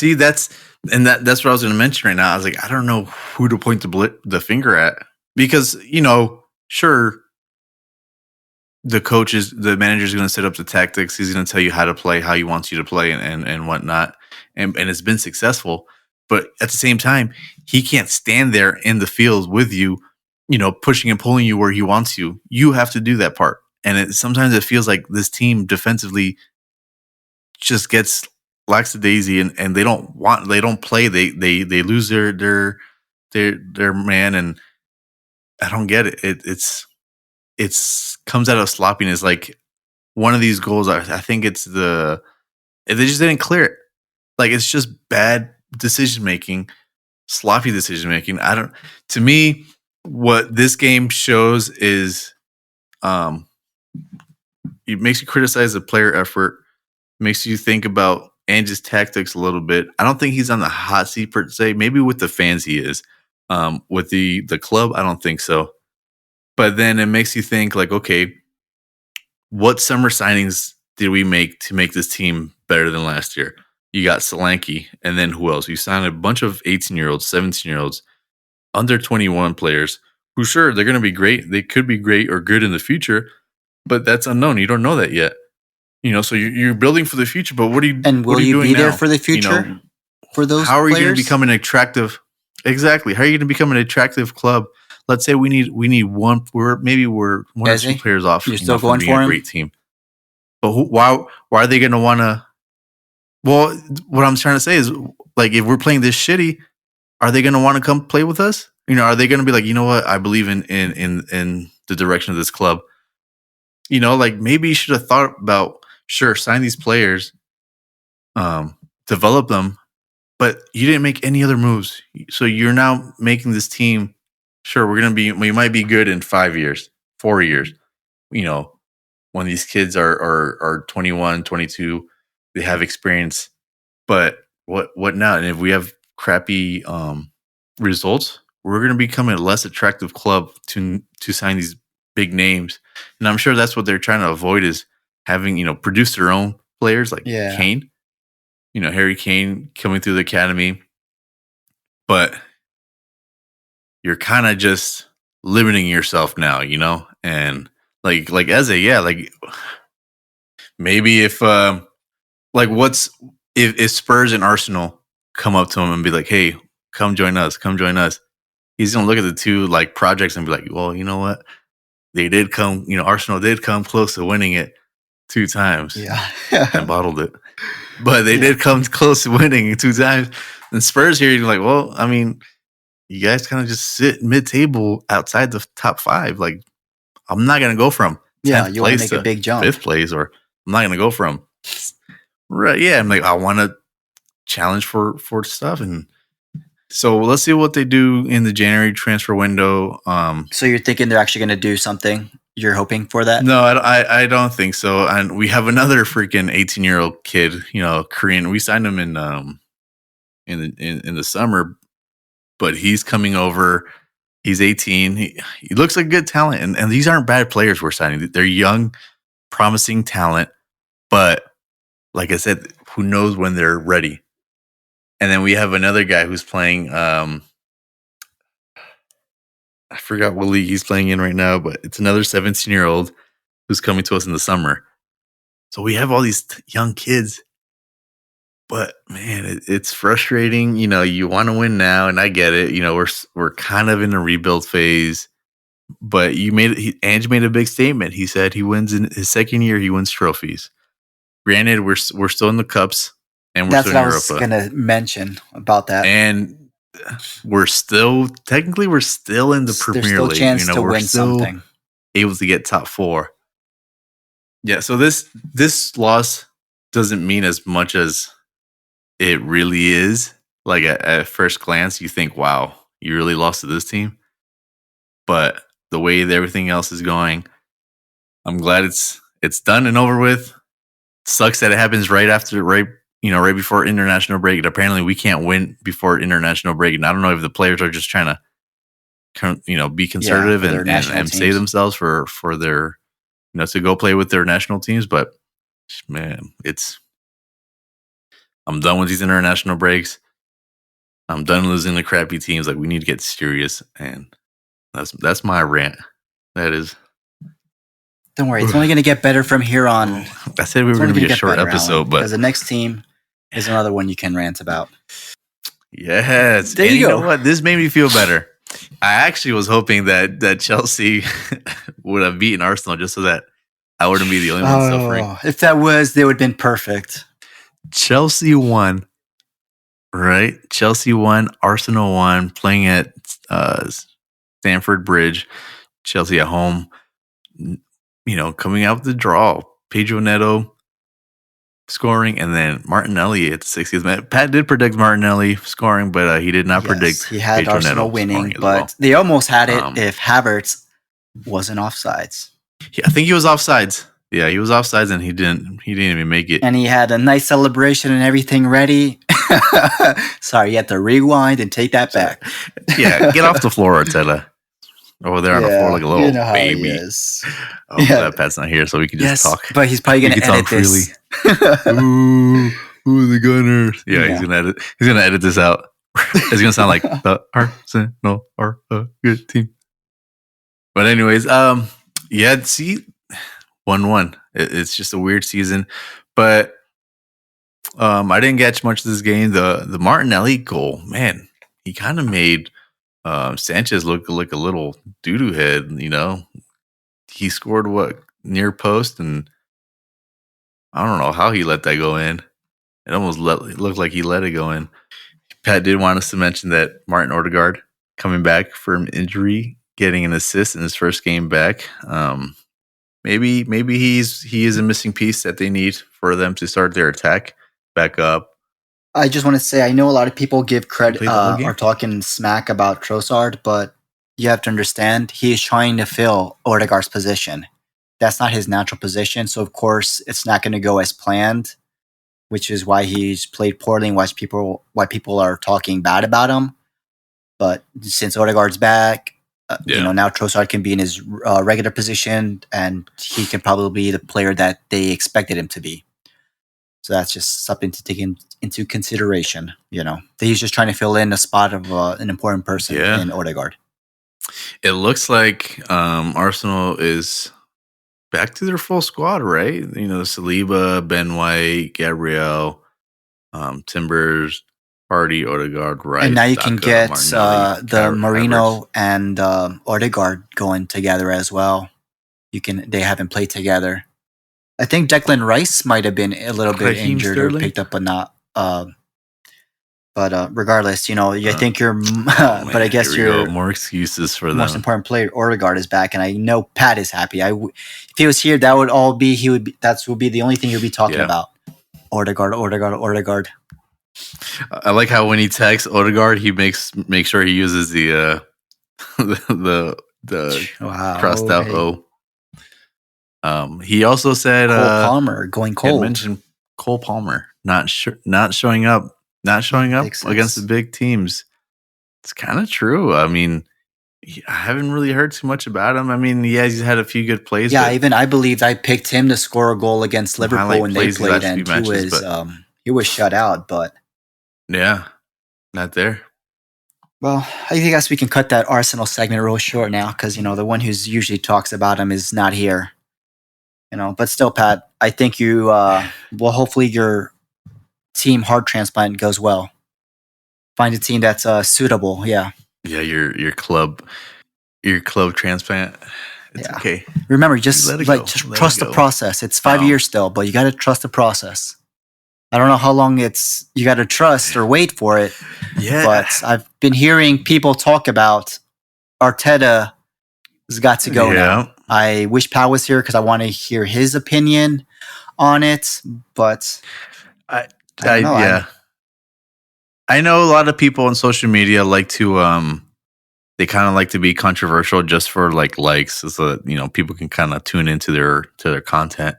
what I was going to mention right now. I was like, I don't know who to point the finger at, because sure, the manager is going to set up the tactics. He's going to tell you how to play, how he wants you to play, and whatnot, and it's been successful. But at the same time, he can't stand there in the field with you pushing and pulling you where he wants you. You have to do that part. And sometimes it feels like this team defensively just gets lackadaisy and they don't play. They lose their man, and I don't get it. It's comes out of sloppiness. Like one of these goals, I think it's they just didn't clear it. Like it's just bad decision making, sloppy decision making. To me, what this game shows is, it makes you criticize the player effort, makes you think about Ange's tactics a little bit. I don't think he's on the hot seat per se. Maybe with the fans he is. With the club, I don't think so. But then it makes you think like, okay, what summer signings did we make to make this team better than last year? You got Solanke, and then who else? You signed a bunch of 18-year-olds, 17-year-olds, under 21 players who, sure, they're going to be great. They could be great or good in the future, but that's unknown. You don't know that yet. So you're building for the future, but what are you and will what are you you doing be there now? for the future for those How are you going to players? become an attractive? Exactly. How are you going to become an attractive club? Let's say we need one. We're one or two players off. You're still from going being for a him? great team. But why are they going to want to? Well, what I'm trying to say is, like, if we're playing this shitty, are they going to want to come play with us? Are they going to be like, you know what? I believe in the direction of this club. Like maybe you should have thought about, sure, sign these players, develop them, but you didn't make any other moves. So you're now making this team, sure, we might be good in 5 years, 4 years, when these kids are 21, 22, they have experience, but what now? And if we have crappy results, we're going to become a less attractive club to sign these big names. And I'm sure that's what they're trying to avoid, is having, produce their own players like Kane, Harry Kane coming through the academy. But you're kind of just limiting yourself now, and like Eze, like maybe if if Spurs and Arsenal come up to him and be like, hey, come join us, he's gonna look at the two like projects and be like, well, you know what, they did come, Arsenal did come close to winning it 2 times, and bottled it, but they did come close to winning it 2 times. And Spurs here, you're like, well, I mean, you guys kind of just sit mid-table outside the top 5. Like, I'm not gonna go from 10th you want place to make a big jump, 5th place, or I'm not gonna go from right. Yeah, I'm like, I want to challenge for stuff, and so let's see what they do in the January transfer window. So you're thinking they're actually going to do something? You're hoping for that? No, I don't think so. And we have another freaking 18-year-old kid, Korean. We signed him in the summer, but he's coming over. He's 18. He looks like good talent, and these aren't bad players we're signing. They're young, promising talent, but like I said, who knows when they're ready. And then we have another guy who's playing. I forgot what league he's playing in right now, but it's another 17-year-old who's coming to us in the summer. So we have all these young kids, but man, it's frustrating. You want to win now, and I get it. We're kind of in a rebuild phase, but Ange made a big statement. He said he wins in his second year. He wins trophies. Granted, we're still in the cups. And that's what I was going to mention about that. And we're still in the Premier There's still League. Chance to we're win still something. Able to get top 4. Yeah, so this loss doesn't mean as much as it really is. Like at first glance, you think, "Wow, you really lost to this team." But the way that everything else is going, I'm glad it's done and over with. Sucks that it happens right before international break. And apparently we can't win before international break. And I don't know if the players are just trying to, be conservative and save themselves for their, to go play with their national teams. But man, I'm done with these international breaks. I'm done losing the crappy teams. Like, we need to get serious. And that's my rant. That is. Don't worry, it's only going to get better from here on. I said we were going to be a short episode, but because the next team is another one you can rant about. Yes. There you go. You know what? This made me feel better. I actually was hoping that Chelsea would have beaten Arsenal just so that I wouldn't be the only one suffering. If that was, they would have been perfect. Chelsea won, right? Chelsea won. Arsenal won. Playing at Stamford Bridge. Chelsea at home. Coming out with the draw. Pedro Neto scoring, and then Martinelli at the 60th minute. Pat did predict Martinelli scoring, but he did not predict He had Pedro Arsenal Neto winning, as but well. they almost had it if Havertz wasn't offsides. Yeah, I think he was offsides. Yeah, he was offsides, and he didn't even make it. And he had a nice celebration and everything ready. Sorry, you had to rewind and take that back. Yeah, get off the floor, Arteta. Over there on the floor like a little you know how baby. He is. Glad Pat's not here, so we can just talk. But he's probably going to edit this. Ooh, the Gunners. Yeah, he's gonna edit this out. It's gonna sound like the Arsenal are a good team. But anyways, see, 1-1. It's just a weird season, but I didn't catch much of this game. The Martinelli goal, man, he kind of made Sanchez look like a little doo-doo head. He scored near post, and I don't know how he let that go in. It almost looked like he let it go in. Pat did want us to mention that Martin Odegaard coming back from injury, getting an assist in his first game back. Maybe he is a missing piece that they need for them to start their attack back up. I just want to say, I know a lot of people give credit, are talking smack about Trossard, but you have to understand, he is trying to fill Odegaard's position. That's not his natural position, so of course, it's not going to go as planned, which is why he's played poorly and why people are talking bad about him. But since Odegaard's back, now Trossard can be in his regular position, and he can probably be the player that they expected him to be. So that's just something to take into consideration. He's just trying to fill in a spot of an important person in Odegaard. It looks like Arsenal is back to their full squad, right? Saliba, Ben White, Gabriel, Timbers, Hardy, Odegaard, Rice. And now you can get Martinelli, the Mourinho and Odegaard going together as well. They haven't played together. I think Declan Rice might have been a little bit injured or picked up, but not. But regardless, I think you're. But I guess you're more excuses for them. Most important player, Odegaard, is back, and I know Pat is happy. If he was here, that would all be. That would be the only thing he'd be talking about. Odegaard. I like how when he texts Odegaard, he makes sure he uses the crossed out O. He also said Cole Palmer going cold. Mentioned Cole Palmer not showing up against the big teams. It's kind of true. I mean, I haven't really heard too much about him. I mean, he's had a few good plays. Yeah, even I believe I picked him to score a goal against Liverpool when they played, and he was shut out. But not there. Well, I guess we can cut that Arsenal segment real short now because the one who's usually talks about him is not here. But still, Pat, I think you hopefully your team heart transplant goes well. Find a team that's suitable. Yeah, your club transplant. It's okay. Remember, just trust the process. It's 5 years still, but you got to trust the process. I don't know how long you got to trust or wait for it. Yeah, but I've been hearing people talk about Arteta has got to go now. I wish Pat was here because I want to hear his opinion on it, but I don't know. I know a lot of people on social media like to they kind of like to be controversial just for likes, so that people can kind of tune into their content.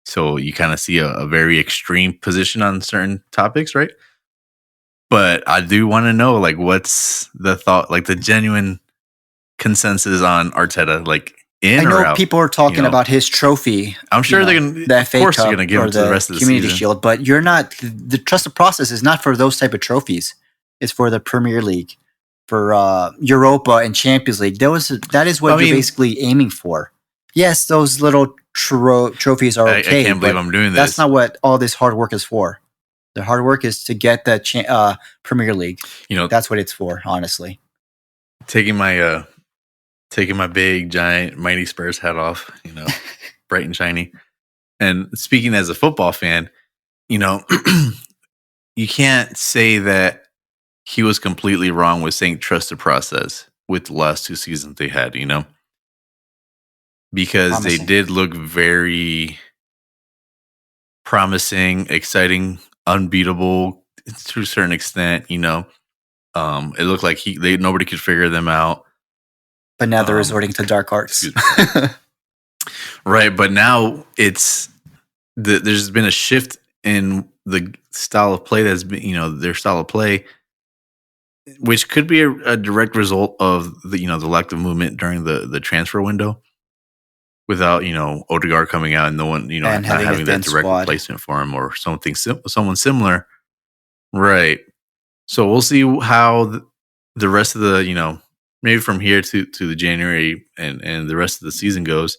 So you kind of see a very extreme position on certain topics, right? But I do want to know what's the thought, the genuine consensus on Arteta, I know people are talking about his trophy. I'm sure they're going to. The FA Cup going to give it to the rest of the Community season. Shield, but you're not. The trusted process is not for those type of trophies. It's for the Premier League, for Europa and Champions League. That is what you're basically aiming for. Yes, those little trophies are okay. I can't believe I'm doing this. That's not what all this hard work is for. The hard work is to get the Premier League. That's what it's for, honestly. taking my big giant mighty Spurs hat off, bright and shiny. And speaking as a football fan, you can't say that he was completely wrong with saying trust the process with the last 2 seasons they had, because Promising. they did look very promising, exciting, unbeatable to a certain extent. It looked like nobody could figure them out. But now they're resorting to dark arts. Right, but now there's been a shift in the style of play that's been, their style of play, which could be a direct result of the lack of movement during the transfer window, without Odegaard coming out and no one And not having that direct squad. replacement for him or someone similar, right? So we'll see how the rest of the maybe from here to the January and the rest of the season goes.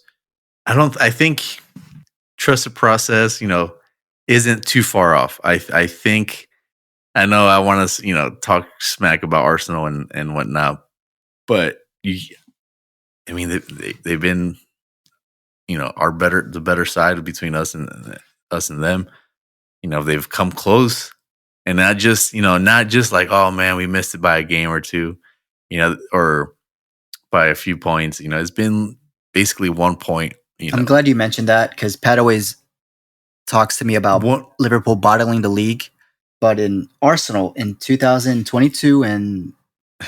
I think trust the process, isn't too far off. I think, I know I want to, talk smack about Arsenal and whatnot, but they've been, the better side between us and them. They've come close, and not just like, oh man, we missed it by a game or two, or by a few points. It's been basically 1 point. I'm glad you mentioned that, because Pat always talks to me about Liverpool bottling the league. But in Arsenal, in 2022 and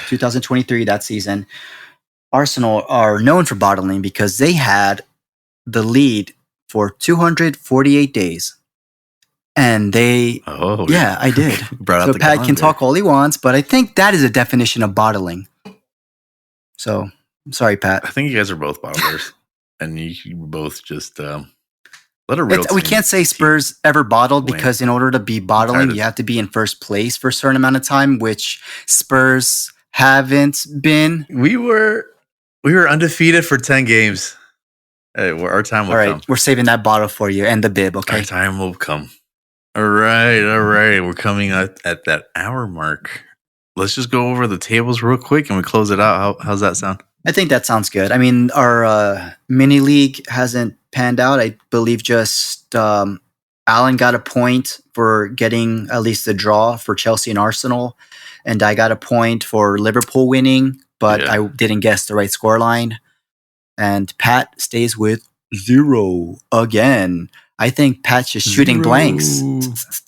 2023, that season, Arsenal are known for bottling because they had the lead for 248 days. And they... Oh, yeah, I did. Brought out so Pat can talk all he wants, but I think that is a definition of bottling. So, I'm sorry, Pat. I think you guys are both bottlers. And you both just let a real we can't say Spurs ever bottled, win. because in order to be bottling, you have to be in first place for a certain amount of time, which Spurs haven't been. We were undefeated for 10 games. Our time will All right, come. we're saving that bottle for you and the bib, okay? Our time will come. All right. We're coming at that hour mark. Let's just go over the tables real quick and we close it out. How's that sound? I think that sounds good. I mean, our mini league hasn't panned out. I believe just Alan got a point for getting at least a draw for Chelsea and Arsenal, and I got a point for Liverpool winning, but I didn't guess the right scoreline. And Pat stays with 0 again. I think Pat's just shooting blanks.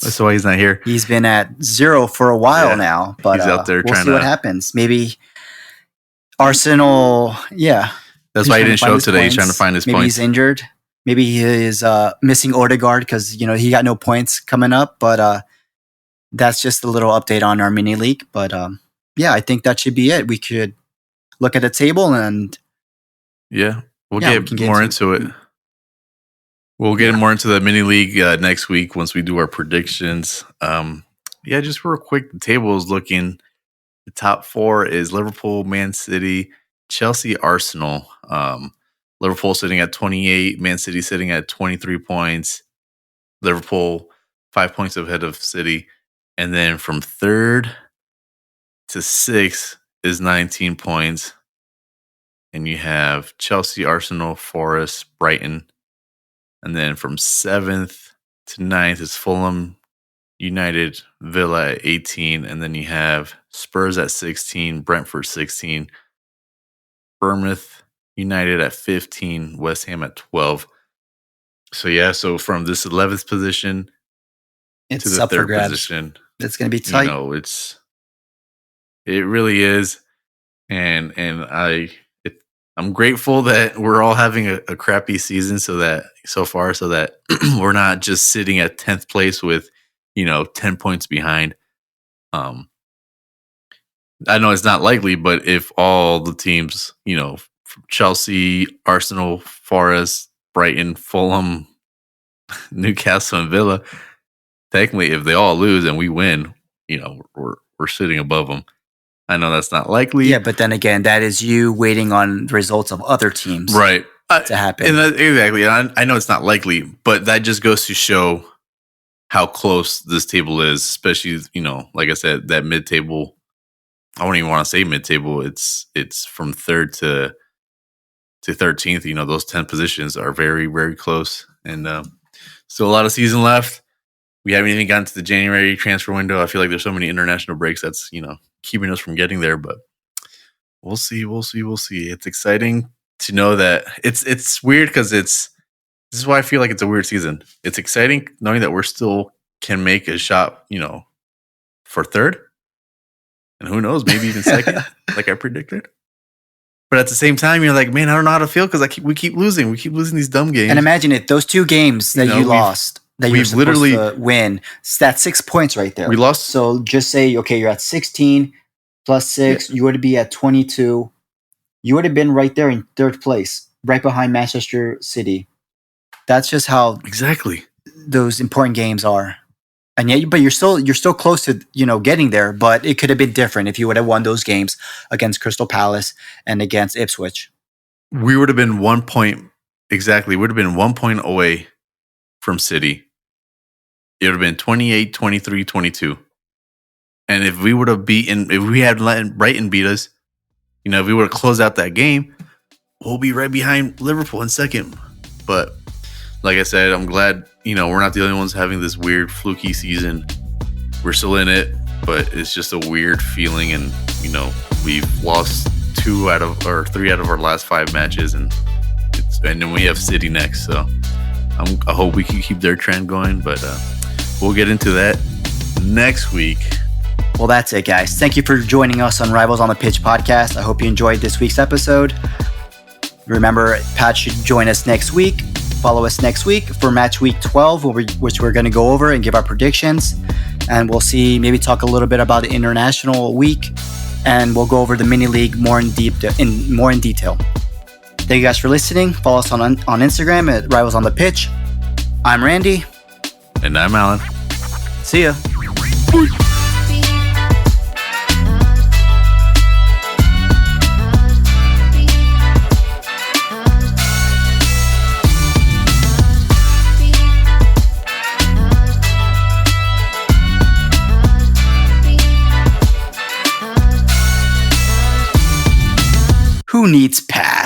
That's why he's not here. He's been at 0 for a while now, but he's out there we'll trying see what to happens. Maybe Arsenal, That's why he didn't show up today. He's trying to find his Maybe points. he's injured. Maybe he is missing Odegaard because he got no points coming up. But that's just a little update on our mini league. But I think that should be it. We could look at the table and we'll get more into it. We'll get more into the mini league next week once we do our predictions. Just real quick, the table is looking. The top 4 is Liverpool, Man City, Chelsea, Arsenal. Liverpool sitting at 28, Man City sitting at 23 points. Liverpool 5 points ahead of City. And then from 3rd to 6th is 19 points. And you have Chelsea, Arsenal, Forest, Brighton. And then from 7th to 9th is Fulham, United, Villa at 18. And then you have Spurs at 16, Brentford 16, Bournemouth, United at 15, West Ham at 12. So from this 11th position it's to the up for 3rd grabs. position, It's going to be tight. It really is. And I'm grateful that we're all having a crappy season so far so that we're not just sitting at 10th place with 10 points behind. I know it's not likely, but if all the teams, Chelsea, Arsenal, Forest, Brighton, Fulham, Newcastle, and Villa, technically, if they all lose and we win, we're sitting above them. I know that's not likely. Yeah, but then again, that is you waiting on the results of other teams right to happen. Exactly. I know it's not likely, but that just goes to show how close this table is, especially, like I said, that mid-table I wouldn't even want to say mid-table. It's from 3rd to 13th. You know, those 10 positions are very, very close. And still a lot of season left. We haven't even gotten to the January transfer window. I feel like there's so many international breaks that's, you know, keeping us from getting there. But we'll see. It's exciting to know that it's weird because this is why I feel like it's a weird season. It's exciting knowing that we're still can make a shot, you know, for 3rd. And who knows, maybe even 2nd, like I predicted. But at the same time, you're like, man, I don't know how to feel because we keep losing. We keep losing these dumb games. And imagine it, those 2 games that you lost, that you're supposed to win, that's 6 points right there. We lost. So just say, okay, you're at 16 plus 6. Yeah. You would be at 22. You would have been right there in 3rd place, right behind Manchester City. That's just how exactly those important games are. And yet, but you're still close to, you know, getting there. But it could have been different if you would have won those games against Crystal Palace and against Ipswich. We would have been 1 point exactly. We would have been 1 point away from City. It would have been 28, 23, 22. And if we would have if we had let Brighton beat us, you know, if we would have closed out that game, we'll be right behind Liverpool in 2nd. But like I said, I'm glad, you know, we're not the only ones having this weird fluky season. We're still in it, but it's just a weird feeling. And, you know, we've lost 3 out of our last 5 matches, and then we have City next. So I hope we can keep their trend going, but we'll get into that next week. Well, that's it, guys. Thank you for joining us on Rivals on the Pitch podcast. I hope you enjoyed this week's episode. Remember, Pat should join us next week. Follow us next week for match week 12, which we're going to go over and give our predictions. And we'll see, maybe talk a little bit about the international week, and we'll go over the mini league more in detail. Thank you guys for listening. Follow us on Instagram at Rivals on the Pitch. I'm Randy. And I'm Alan. See ya. Who needs Pat?